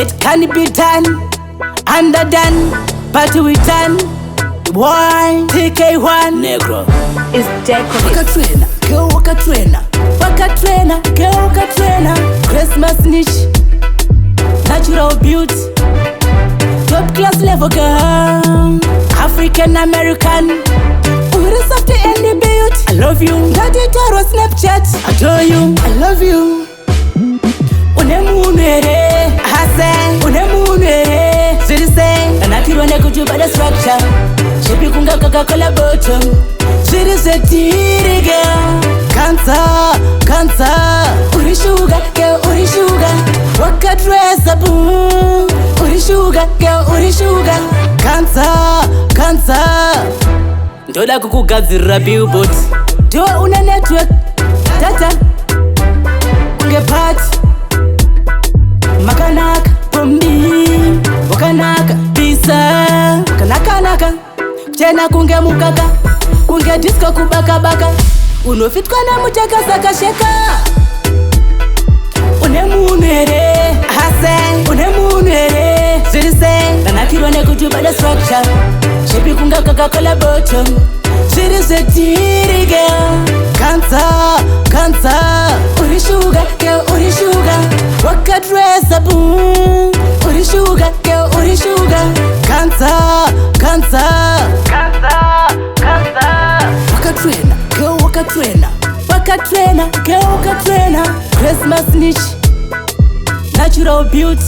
It can be done, underdone, but we done. Why? TK1 Negro is Decco. Waka trainer, girl waka trainer. Waka trainer, girl waka trainer. Christmas niche, natural beauty, top class level girl, African American. Uri soft any beauty. I love you. Daddy Taro Snapchat. I tell you, I love you. Unemunere, hase. Unemunere, zirise. Anakirwane kujuba the structure. Shipi kunga Coca-Cola bottom. Zirise tiri girl. Cancer, cancer. Uri sugar, girl, uri sugar. Waka dress a boom. Uri sugar, girl, uri sugar. Cancer, cancer. Ndoda kukugadzirira billboard. Do una network data unge party makanaka pombi wakanaka bisa kanaka tena kunge mukaka kunge disco kubaka unofitwa na mutaka saka sheka unemunere hase unemunere zirise kanakirwa nekutuba the structure shipi kunga Coca-Cola bottom. Zirise tiri girl. Cancer, cancer. Uri sugar, girl, uri sugar. Waka dress a boom. Uri sugar, girl, uri sugar. Cancer, cancer. Cancer, cancer. Waka trainer, girl, waka trainer. Waka trainer, girl, waka trainer. Christmas niche, natural beauty,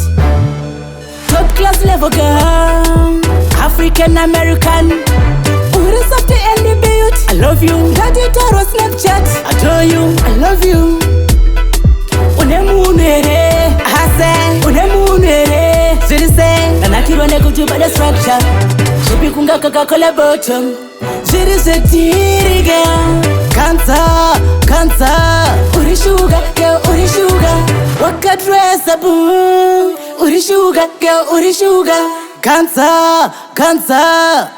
top class level girl, African American. Uri soft any beauty. I love you. Daddy Taro Snapchat. I tell you, I love you. Unemunere, hase. Unemunere, zirise. Anakirwane kujuba the structure. Shipi kunga Coca-Cola bottom. Zirise tiri girl. Cancer, cancer. Uri sugar, girl, uri sugar. Waka dress a boom. Uri sugar, girl, uri sugar. Cancer, cancer.